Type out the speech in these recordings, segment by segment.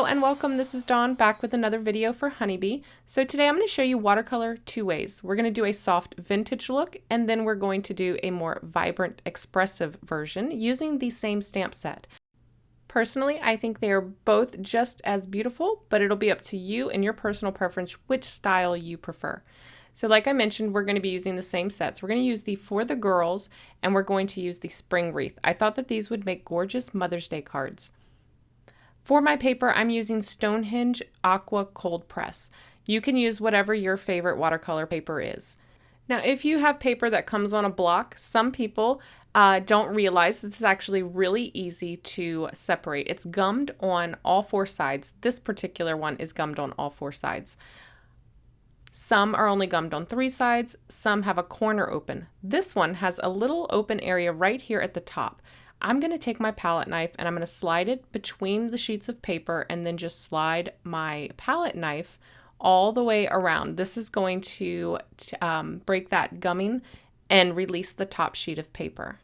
and welcome. This is Dawn back with another video for Honeybee. So today I'm going to show you watercolor two ways. We're going to do a soft vintage look, and then we're going to do a more vibrant expressive version using the same stamp set. Personally, I think they are both just as beautiful, but it'll be up to you and your personal preference which style you prefer. So like I mentioned, we're going to be using the same sets. We're going to use the For the Girls, and we're going to use the Spring Wreath. I thought that these would make gorgeous Mother's Day cards. For my paper, I'm using Stonehenge Aqua Cold Press. You can use whatever your favorite watercolor paper is. Now, if you have paper that comes on a block, some people don't realize this is actually really easy to separate. It's gummed on all four sides. This particular one is gummed on all four sides. Some are only gummed on three sides. Some have a corner open. This one has a little open area right here at the top. I'm going to take my palette knife and I'm going to slide it between the sheets of paper and then just slide my palette knife all the way around. This is going to break that gumming and release the top sheet of paper.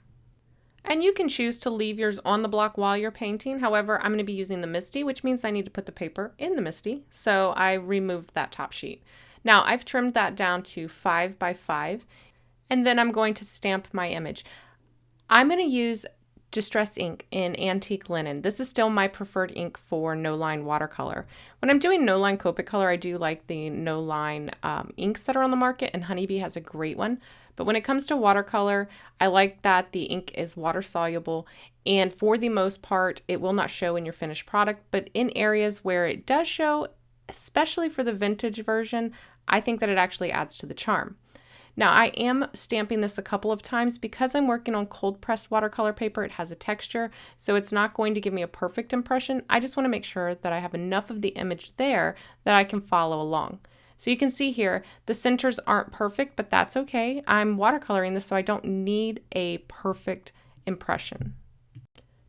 And you can choose to leave yours on the block while you're painting. However, I'm going to be using the MISC, which means I need to put the paper in the MISC. So I removed that top sheet. Now I've trimmed that down to 5 by 5, and then I'm going to stamp my image. I'm going to use Distress ink in Antique Linen. This is still my preferred ink for no-line watercolor. When I'm doing no-line Copic color, I do like the no-line inks that are on the market, and Honeybee has a great one. But when it comes to watercolor, I like that the ink is water soluble, and for the most part, it will not show in your finished product. But in areas where it does show, especially for the vintage version, I think that it actually adds to the charm. Now I am stamping this a couple of times because I'm working on cold pressed watercolor paper. It has a texture, so it's not going to give me a perfect impression. I just want to make sure that I have enough of the image there that I can follow along. So you can see here, the centers aren't perfect, but that's okay. I'm watercoloring this, so I don't need a perfect impression.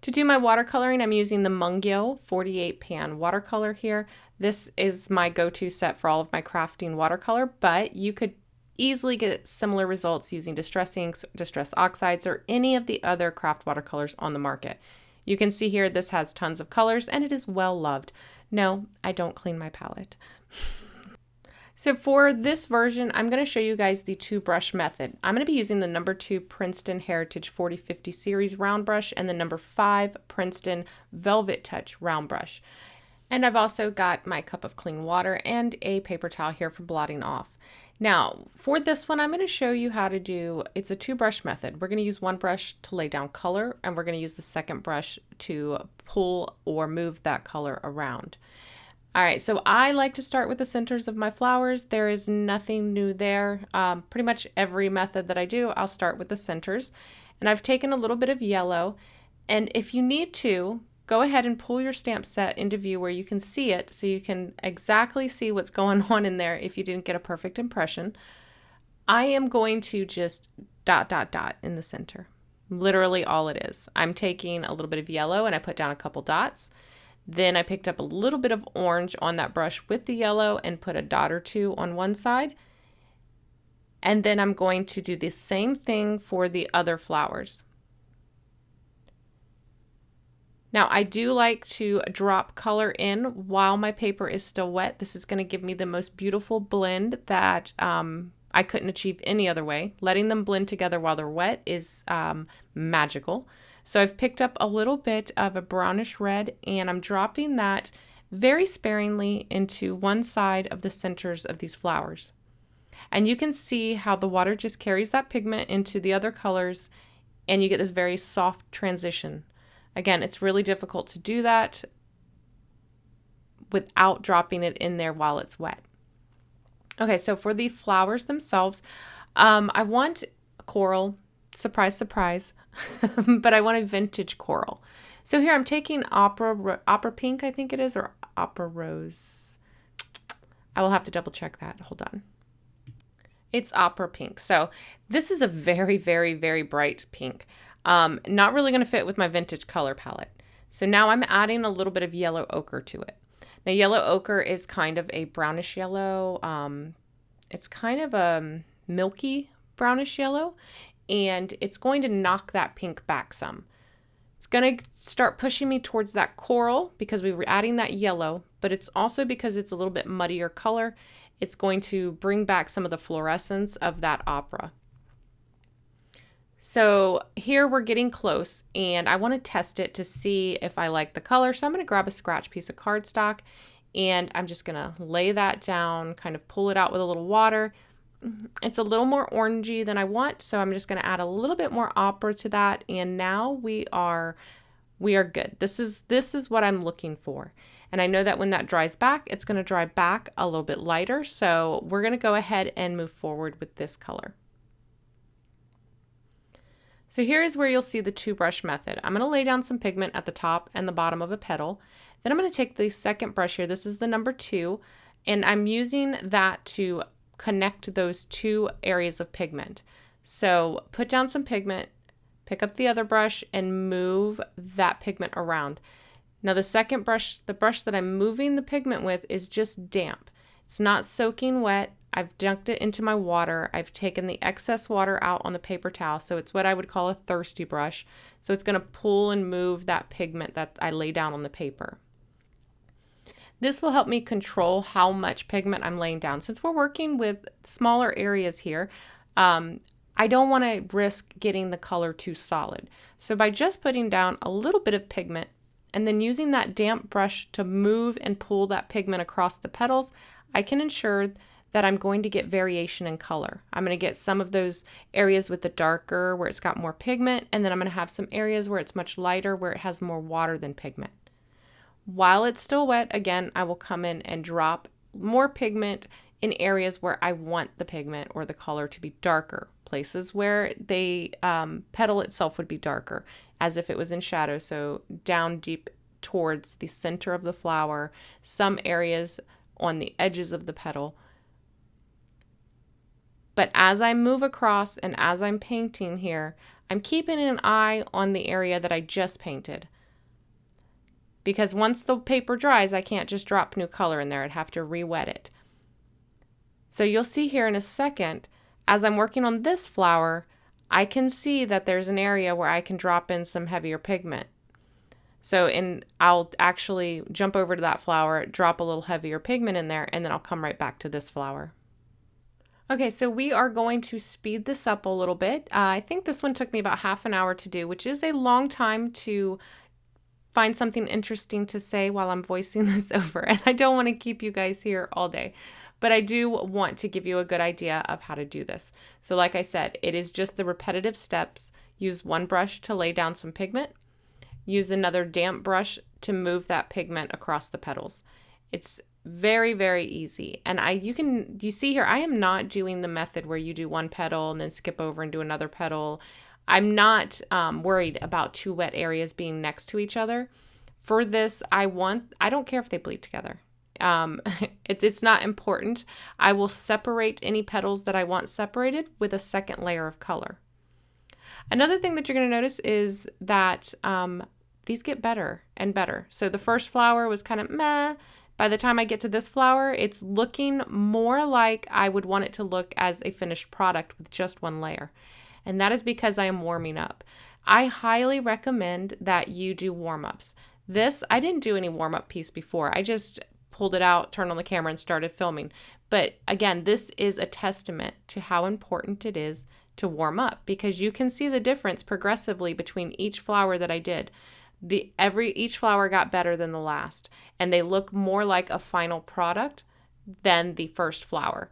To do my watercoloring, I'm using the Mungyo 48 pan watercolor here. This is my go-to set for all of my crafting watercolor, but you could easily get similar results using Distress inks, Distress oxides, or any of the other craft watercolors on the market. You can see here this has tons of colors and it is well loved. No, I don't clean my palette. So for this version, I'm going to show you guys the two brush method. I'm going to be using the number 2 Princeton Heritage 4050 series round brush and the number 5 Princeton Velvet Touch round brush. And I've also got my cup of clean water and a paper towel here for blotting off. Now, for this one, I'm going to show you how to do, it's a 2-brush method. We're going to use one brush to lay down color, and we're going to use the second brush to pull or move that color around. All right, so I like to start with the centers of my flowers. There is nothing new there. Pretty much every method that I do, I'll start with the centers. And I've taken a little bit of yellow, and if you need to, go ahead and pull your stamp set into view where you can see it so you can exactly see what's going on in there if you didn't get a perfect impression. I am going to just dot, dot, dot in the center. Literally all it is. I'm taking a little bit of yellow and I put down a couple dots. Then I picked up a little bit of orange on that brush with the yellow and put a dot or two on one side. And then I'm going to do the same thing for the other flowers. Now I do like to drop color in while my paper is still wet. This is going to give me the most beautiful blend that I couldn't achieve any other way. Letting them blend together while they're wet is magical. So I've picked up a little bit of a brownish red and I'm dropping that very sparingly into one side of the centers of these flowers. And you can see how the water just carries that pigment into the other colors and you get this very soft transition. Again, it's really difficult to do that without dropping it in there while it's wet. Okay, so for the flowers themselves, I want coral, surprise, surprise, but I want a vintage coral. So here I'm taking opera pink, I think it is, or opera rose. I will have to double check that. Hold on. It's opera pink. So this is a very, very, very bright pink. Not really going to fit with my vintage color palette. So now I'm adding a little bit of yellow ochre to it. Now yellow ochre is kind of a brownish yellow. It's kind of a milky brownish yellow, and it's going to knock that pink back some. It's going to start pushing me towards that coral because we were adding that yellow, but it's also because it's a little bit muddier color. It's going to bring back some of the fluorescence of that opera. So here we're getting close, and I want to test it to see if I like the color. So I'm going to grab a scratch piece of cardstock, and I'm just going to lay that down, kind of pull it out with a little water. It's a little more orangey than I want, so I'm just going to add a little bit more opera to that, and now we are good. This is what I'm looking for. And I know that when that dries back, it's going to dry back a little bit lighter, so we're going to go ahead and move forward with this color. So here's where you'll see the two brush method. I'm going to lay down some pigment at the top and the bottom of a petal. Then I'm going to take the second brush here. This is the number 2, and I'm using that to connect those two areas of pigment. So put down some pigment, pick up the other brush, and move that pigment around. Now the second brush, the brush that I'm moving the pigment with, is just damp. It's not soaking wet. I've dunked it into my water. I've taken the excess water out on the paper towel, so it's what I would call a thirsty brush. So it's going to pull and move that pigment that I lay down on the paper. This will help me control how much pigment I'm laying down. Since we're working with smaller areas here, I don't want to risk getting the color too solid. So by just putting down a little bit of pigment and then using that damp brush to move and pull that pigment across the petals, I can ensure that I'm going to get variation in color. I'm going to get some of those areas with the darker where it's got more pigment, and then I'm going to have some areas where it's much lighter where it has more water than pigment. While it's still wet, again, I will come in and drop more pigment in areas where I want the pigment or the color to be darker, places where the petal itself would be darker, as if it was in shadow, so down deep towards the center of the flower, some areas on the edges of the petal. But as I move across and as I'm painting here, I'm keeping an eye on the area that I just painted. Because once the paper dries, I can't just drop new color in there. I'd have to re-wet it. So you'll see here in a second, as I'm working on this flower, I can see that there's an area where I can drop in some heavier pigment. So I'll actually jump over to that flower, drop a little heavier pigment in there, and then I'll come right back to this flower. Okay, so we are going to speed this up a little bit. I think this one took me about half an hour to do, which is a long time to find something interesting to say while I'm voicing this over. And I don't want to keep you guys here all day, but I do want to give you a good idea of how to do this. So like I said, it is just the repetitive steps. Use one brush to lay down some pigment. Use another damp brush to move that pigment across the petals. It's very, very easy. And you see here, I am not doing the method where you do one petal and then skip over and do another petal. I'm not worried about two wet areas being next to each other. For this, I don't care if they bleed together. It's not important. I will separate any petals that I want separated with a second layer of color. Another thing that you're going to notice is that these get better and better. So the first flower was kind of meh. By the time I get to this flower, it's looking more like I would want it to look as a finished product with just one layer. And that is because I am warming up. I highly recommend that you do warm-ups. This, I didn't do any warm-up piece before. I just pulled it out, turned on the camera, and started filming. But again, this is a testament to how important it is to warm up, because you can see the difference progressively between each flower that I did. Each flower got better than the last, and they look more like a final product than the first flower.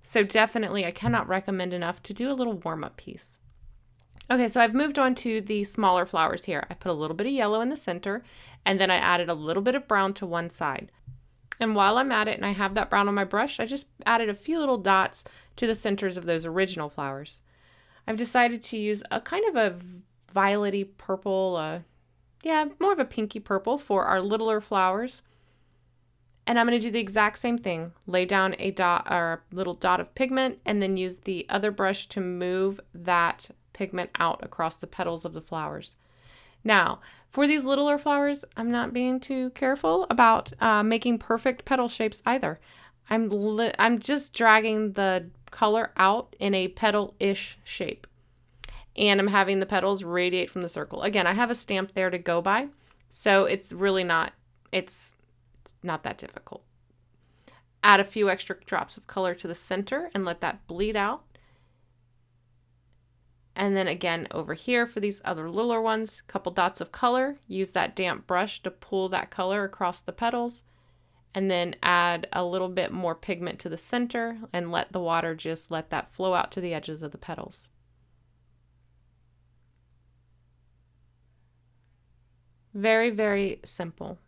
So definitely, I cannot recommend enough to do a little warm-up piece. Okay, so I've moved on to the smaller flowers here. I put a little bit of yellow in the center, and then I added a little bit of brown to one side. And while I'm at it and I have that brown on my brush, I just added a few little dots to the centers of those original flowers. I've decided to use a kind of a violety purple, more of a pinky purple for our littler flowers. And I'm going to do the exact same thing. Lay down a dot or a little dot of pigment and then use the other brush to move that pigment out across the petals of the flowers. Now, for these littler flowers, I'm not being too careful about making perfect petal shapes either. I'm just dragging the color out in a petal-ish shape. and I'm having the petals radiate from the circle. Again, I have a stamp there to go by, so it's really not, it's not that difficult. Add a few extra drops of color to the center and let that bleed out. And then again over here for these other littler ones, couple dots of color, use that damp brush to pull that color across the petals, and then add a little bit more pigment to the center and let the water just let that flow out to the edges of the petals. Very, very simple.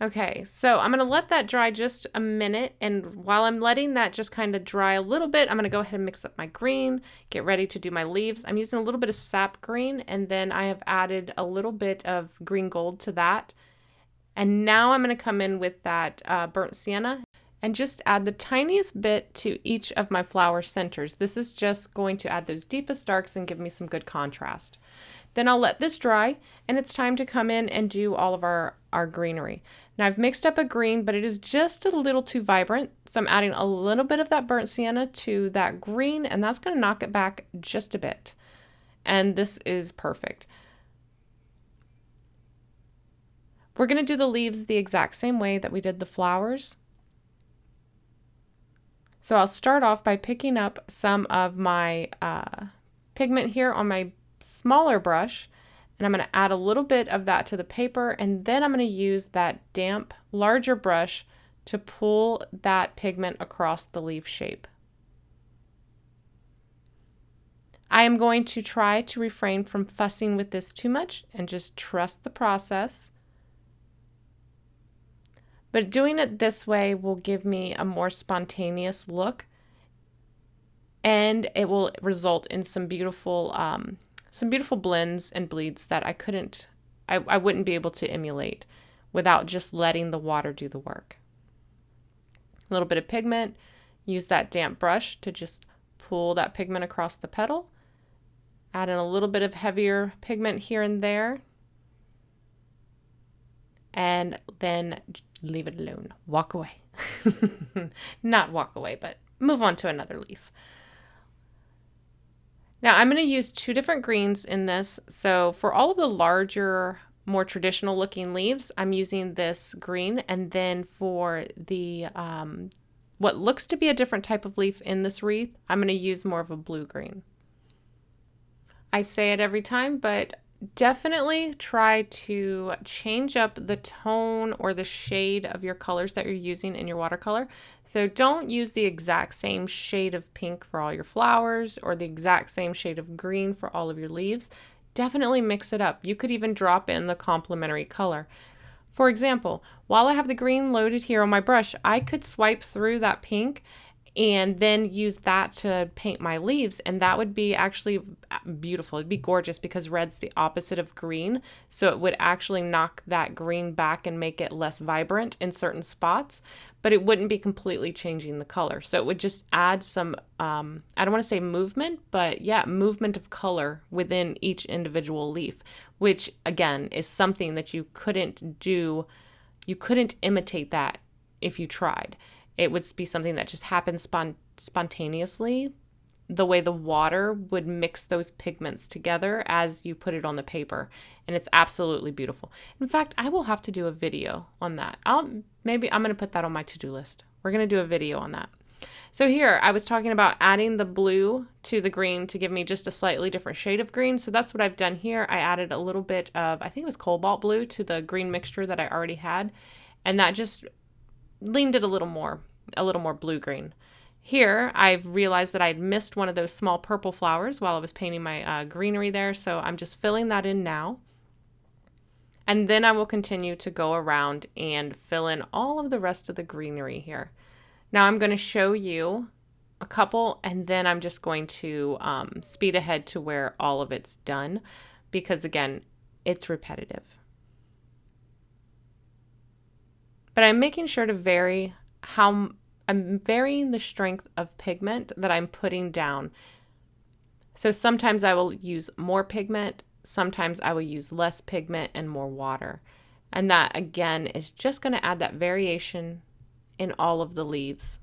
Okay, so I'm going to let that dry just a minute, and while I'm letting that just kind of dry a little bit, I'm going to go ahead and mix up my green, get ready to do my leaves. I'm using a little bit of sap green, and then I have added a little bit of green gold to that. And now I'm going to come in with that burnt sienna and just add the tiniest bit to each of my flower centers. This is just going to add those deepest darks and give me some good contrast. Then I'll let this dry, and it's time to come in and do all of our greenery. Now I've mixed up a green, but it is just a little too vibrant, so I'm adding a little bit of that burnt sienna to that green, and that's going to knock it back just a bit. And this is perfect. We're going to do the leaves the exact same way that we did the flowers. So I'll start off by picking up some of my pigment here on my smaller brush, and I'm going to add a little bit of that to the paper, and then I'm going to use that damp, larger brush to pull that pigment across the leaf shape. I am going to try to refrain from fussing with this too much and just trust the process. But doing it this way will give me a more spontaneous look, and it will result in some beautiful blends and bleeds that I wouldn't be able to emulate without just letting the water do the work. A little bit of pigment, use that damp brush to just pull that pigment across the petal. Add in a little bit of heavier pigment here and there, and then leave it alone. Walk away. Not walk away, but move on to another leaf. Now I'm going to use two different greens in this. So for all of the larger, more traditional looking leaves, I'm using this green. And then for the what looks to be a different type of leaf in this wreath, I'm going to use more of a blue-green. I say it every time, but definitely try to change up the tone or the shade of your colors that you're using in your watercolor. So don't use the exact same shade of pink for all your flowers or the exact same shade of green for all of your leaves. Definitely mix it up. You could even drop in the complementary color. For example, while I have the green loaded here on my brush, I could swipe through that pink and then use that to paint my leaves, and that would be actually beautiful. It'd be gorgeous because red's the opposite of green, so it would actually knock that green back and make it less vibrant in certain spots, but it wouldn't be completely changing the color. So it would just add some, I don't want to say movement, but yeah, movement of color within each individual leaf, which again is something that you couldn't do. You couldn't imitate that if you tried. It would be something that just happens spontaneously, the way the water would mix those pigments together as you put it on the paper. And it's absolutely beautiful. In fact, I will have to do a video on that. Maybe I'm going to put that on my to-do list. We're going to do a video on that. So here I was talking about adding the blue to the green to give me just a slightly different shade of green. So that's what I've done here. I added a little bit of, I think it was cobalt blue, to the green mixture that I already had. And that just leaned it a little more blue-green. Here, I've realized that I'd missed one of those small purple flowers while I was painting my greenery there, so I'm just filling that in now. And then I will continue to go around and fill in all of the rest of the greenery here. Now I'm going to show you a couple, and then I'm just going to speed ahead to where all of it's done, because again, it's repetitive. But I'm making sure to vary how I'm varying the strength of pigment that I'm putting down. So sometimes I will use more pigment, sometimes I will use less pigment and more water. And that again is just going to add that variation in all of the leaves.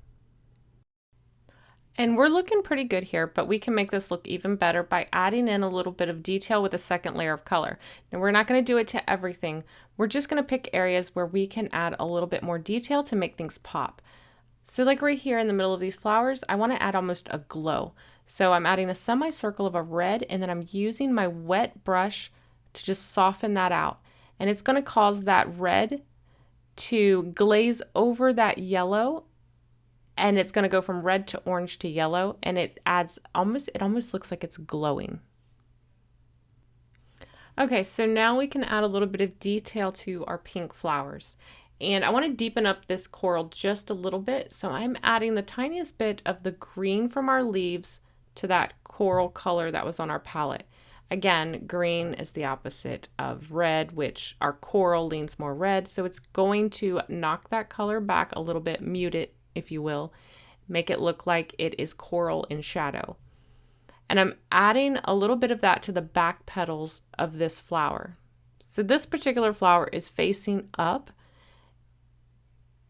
And we're looking pretty good here, but we can make this look even better by adding in a little bit of detail with a second layer of color. Now we're not going to do it to everything. We're just going to pick areas where we can add a little bit more detail to make things pop. So like right here in the middle of these flowers, I want to add almost a glow. So I'm adding a semicircle of a red, and then I'm using my wet brush to just soften that out. And it's going to cause that red to glaze over that yellow, and it's going to go from red to orange to yellow, and it almost looks like it's glowing. Okay, so now we can add a little bit of detail to our pink flowers. And I want to deepen up this coral just a little bit, so I'm adding the tiniest bit of the green from our leaves to that coral color that was on our palette. Again, green is the opposite of red, which our coral leans more red, so it's going to knock that color back a little bit, mute it, if you will, make it look like it is coral in shadow. And I'm adding a little bit of that to the back petals of this flower. So this particular flower is facing up,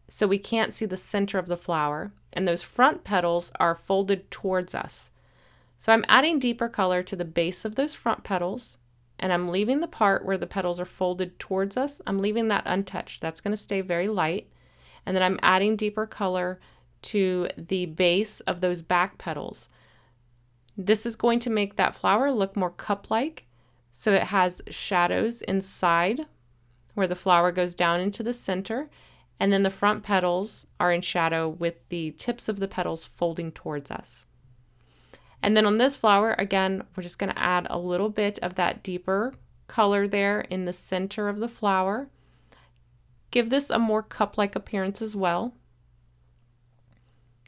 so we can't see the center of the flower, and those front petals are folded towards us. So I'm adding deeper color to the base of those front petals, and I'm leaving the part where the petals are folded towards us, I'm leaving that untouched. That's going to stay very light. And then I'm adding deeper color to the base of those back petals. This is going to make that flower look more cup-like, so it has shadows inside where the flower goes down into the center, and then the front petals are in shadow with the tips of the petals folding towards us. And then on this flower, again, we're just going to add a little bit of that deeper color there in the center of the flower. Give this a more cup-like appearance as well.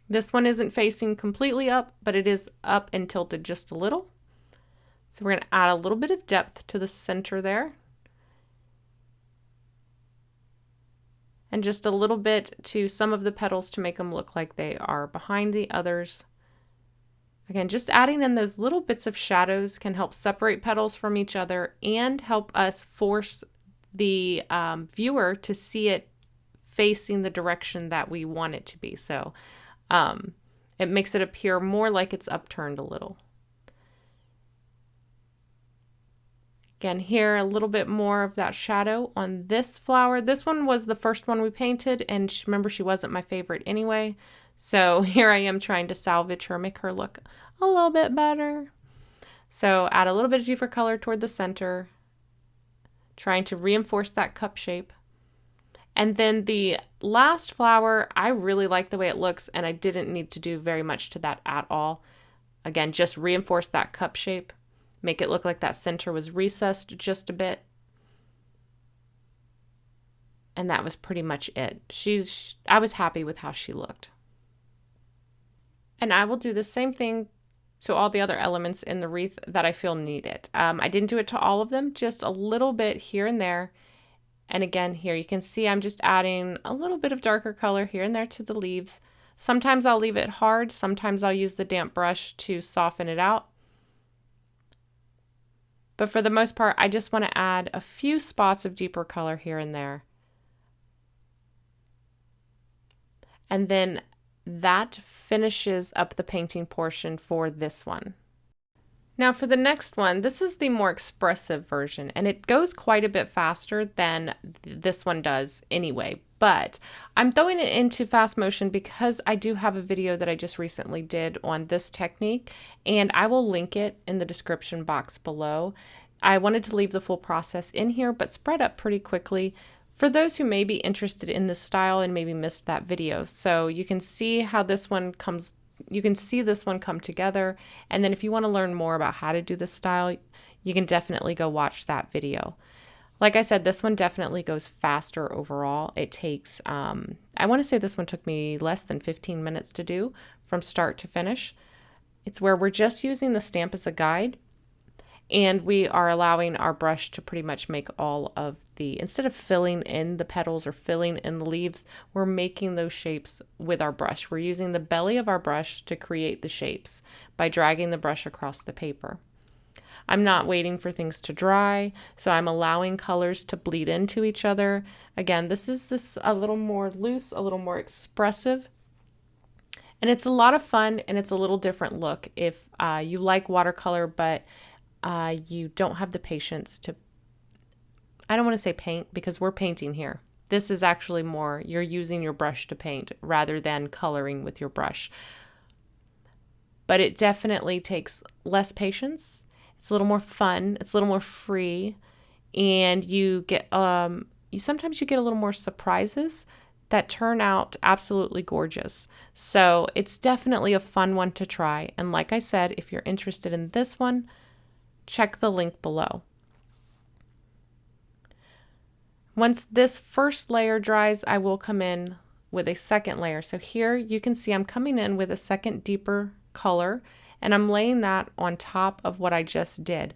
This one isn't facing completely up, but it is up and tilted just a little. So we're going to add a little bit of depth to the center there. And just a little bit to some of the petals to make them look like they are behind the others. Again, just adding in those little bits of shadows can help separate petals from each other and help us force the viewer to see it facing the direction that we want it to be. So it makes it appear more like it's upturned a little. Again, here a little bit more of that shadow on this flower. This one was the first one we painted, and remember, she wasn't my favorite anyway. So here I am trying to salvage her, make her look a little bit better. So add a little bit of deeper color toward the center, trying to reinforce that cup shape. And then the last flower, I really like the way it looks, and I didn't need to do very much to that at all. Again, just reinforce that cup shape. Make it look like that center was recessed just a bit. And that was pretty much it. I was happy with how she looked. And I will do the same thing to all the other elements in the wreath that I feel need it. I didn't do it to all of them, just a little bit here and there. And again, here you can see I'm just adding a little bit of darker color here and there to the leaves. Sometimes I'll leave it hard, sometimes I'll use the damp brush to soften it out. But for the most part, I just want to add a few spots of deeper color here and there. And then that finishes up the painting portion for this one. Now for the next one, this is the more expressive version, and it goes quite a bit faster than this one does anyway, but I'm throwing it into fast motion because I do have a video that I just recently did on this technique, and I will link it in the description box below. I wanted to leave the full process in here, but spread up pretty quickly for those who may be interested in this style and maybe missed that video. So you can see how this one comes. You can see this one come together, and then if you want to learn more about how to do this style, you can definitely go watch that video. Like I said, this one definitely goes faster overall. It takes, I want to say this one took me less than 15 minutes to do from start to finish. It's where we're just using the stamp as a guide, and we are allowing our brush to pretty much make all of the, instead of filling in the petals or filling in the leaves, we're making those shapes with our brush. We're using the belly of our brush to create the shapes by dragging the brush across the paper. I'm not waiting for things to dry, so I'm allowing colors to bleed into each other. Again, this is a little more loose, a little more expressive. And it's a lot of fun, and it's a little different look if you like watercolor, but you don't have the patience to, I don't want to say paint because we're painting here. This is actually more, you're using your brush to paint rather than coloring with your brush. But it definitely takes less patience. It's a little more fun. It's a little more free. And you get, sometimes you get a little more surprises that turn out absolutely gorgeous. So it's definitely a fun one to try. And like I said, if you're interested in this one, check the link below. Once this first layer dries, I will come in with a second layer. So here you can see I'm coming in with a second deeper color, and I'm laying that on top of what I just did.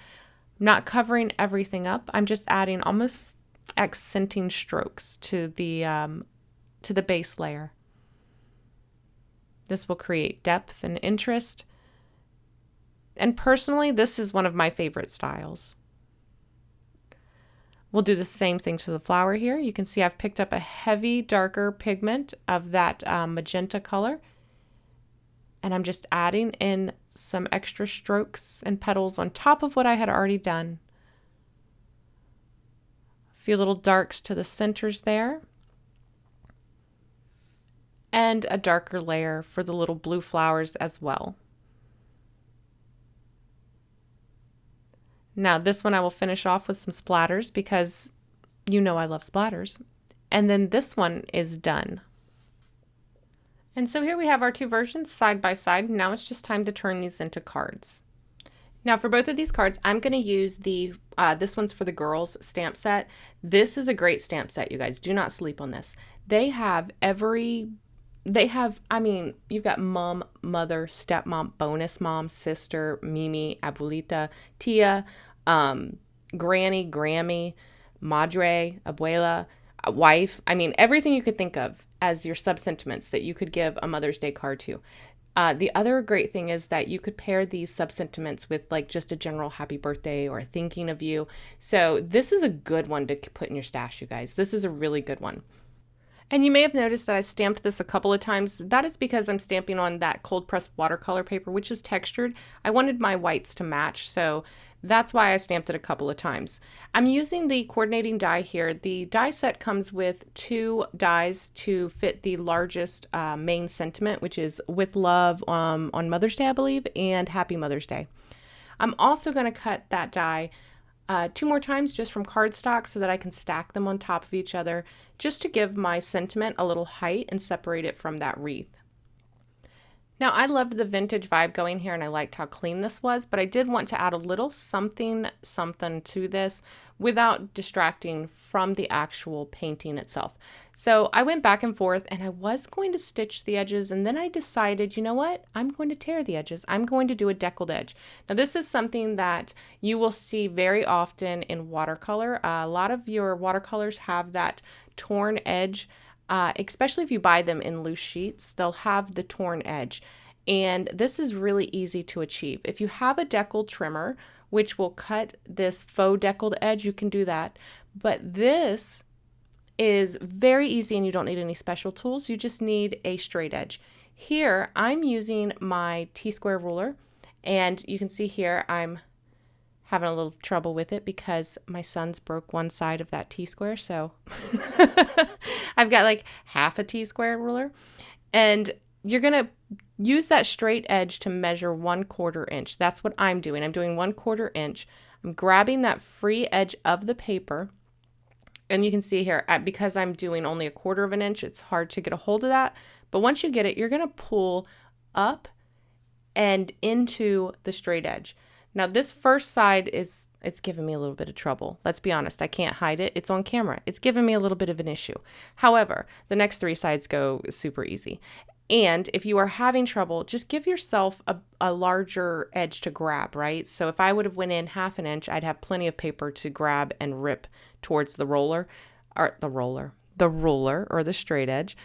I'm not covering everything up. I'm just adding almost accenting strokes to the base layer. This will create depth and interest. And personally, this is one of my favorite styles. We'll do the same thing to the flower here. You can see I've picked up a heavy, darker pigment of that magenta color. And I'm just adding in some extra strokes and petals on top of what I had already done. A few little darks to the centers there. And a darker layer for the little blue flowers as well. Now this one I will finish off with some splatters because you know I love splatters. And then this one is done. And so here we have our two versions side by side. Now it's just time to turn these into cards. Now for both of these cards, I'm going to use the, this one's for the girls stamp set. This is a great stamp set, you guys. Do not sleep on this. They have I mean, you've got mom, mother, stepmom, bonus mom, sister, Mimi, abuelita, tia, granny, Grammy, madre, abuela, wife. I mean, everything you could think of as your sub-sentiments that you could give a Mother's Day card to. The other great thing is that you could pair these sub-sentiments with like just a general happy birthday or thinking of you. So this is a good one to put in your stash, you guys. This is a really good one. And you may have noticed that I stamped this a couple of times. That is because I'm stamping on that cold pressed watercolor paper, which is textured. I wanted my whites to match, so that's why I stamped it a couple of times. I'm using the coordinating die here. The die set comes with 2 dies to fit the largest main sentiment, which is with love on Mother's Day, I believe, and Happy Mother's Day. I'm also going to cut that die 2 more times just from cardstock so that I can stack them on top of each other just to give my sentiment a little height and separate it from that wreath. Now I loved the vintage vibe going here and I liked how clean this was, but I did want to add a little something to this without distracting from the actual painting itself. So I went back and forth and I was going to stitch the edges, and then I decided, you know what? I'm going to tear the edges. I'm going to do a deckled edge. Now this is something that you will see very often in watercolor. A lot of your watercolors have that torn edge, especially if you buy them in loose sheets, they'll have the torn edge. And this is really easy to achieve. If you have a deckled trimmer, which will cut this faux deckled edge, you can do that. But this is very easy and you don't need any special tools. You just need a straight edge. Here, I'm using my T-square ruler, and you can see here I'm having a little trouble with it because my son's broke one side of that T-square, so I've got like half a T-square ruler. And you're gonna use that straight edge to measure 1/4 inch. That's what I'm doing. I'm doing 1/4 inch. I'm grabbing that free edge of the paper, and you can see here, because I'm doing only 1/4 inch, it's hard to get a hold of that. But once you get it, you're gonna pull up and into the straight edge. Now this first side it's giving me a little bit of trouble. Let's be honest, I can't hide it. It's on camera. It's giving me a little bit of an issue. However, the next 3 sides go super easy. And if you are having trouble, just give yourself a larger edge to grab, right? So if I would have went in 1/2 inch, I'd have plenty of paper to grab and rip towards the ruler or the straight edge.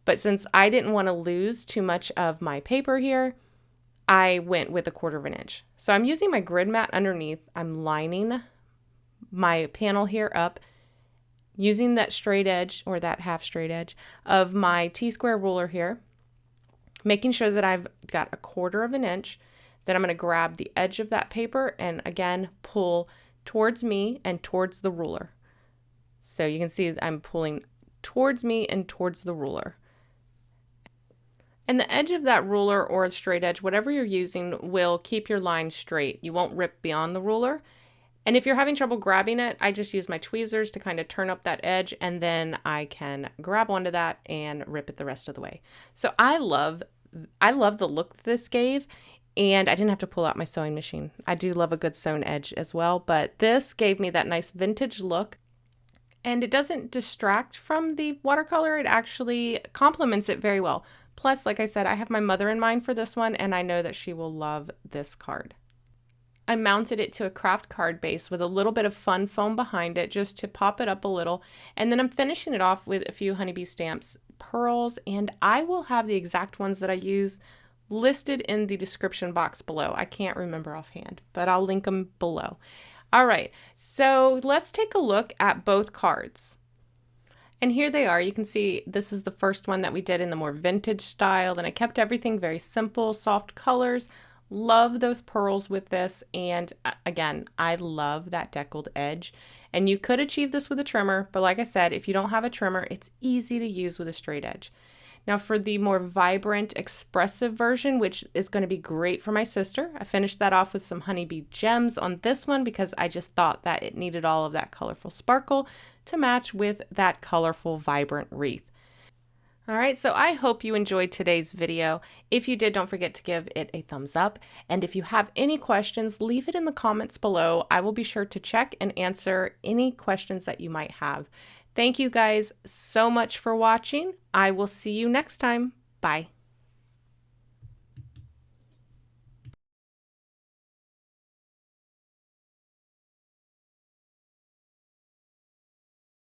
But since I didn't want to lose too much of my paper here, I went with 1/4 inch. So I'm using my grid mat underneath. I'm lining my panel here up using that straight edge or that half straight edge of my T-square ruler here. making sure that I've got 1/4 of an inch. Then I'm going to grab the edge of that paper and again pull towards me and towards the ruler. So you can see I'm pulling towards me and towards the ruler. And the edge of that ruler or a straight edge, whatever you're using, will keep your line straight. You won't rip beyond the ruler. And if you're having trouble grabbing it, I just use my tweezers to kind of turn up that edge, and then I can grab onto that and rip it the rest of the way. So I love the look this gave, and I didn't have to pull out my sewing machine. I do love a good sewn edge as well, but this gave me that nice vintage look. And it doesn't distract from the watercolor, it actually complements it very well. Plus, like I said, I have my mother in mind for this one, and I know that she will love this card. I mounted it to a craft card base with a little bit of fun foam behind it just to pop it up a little. And then I'm finishing it off with a few Honeybee Stamps pearls, and I will have the exact ones that I use listed in the description box below. I can't remember offhand, but I'll link them below. All right, so let's take a look at both cards. And here they are. You can see this is the first one that we did in the more vintage style, and I kept everything very simple, soft colors. Love those pearls with this, and again, I love that deckled edge. And you could achieve this with a trimmer, but like I said, if you don't have a trimmer, it's easy to use with a straight edge. Now for the more vibrant, expressive version, which is going to be great for my sister, I finished that off with some Honeybee gems on this one because I just thought that it needed all of that colorful sparkle to match with that colorful, vibrant wreath. All right, so I hope you enjoyed today's video. If you did, don't forget to give it a thumbs up. And if you have any questions, leave it in the comments below. I will be sure to check and answer any questions that you might have. Thank you guys so much for watching. I will see you next time. Bye.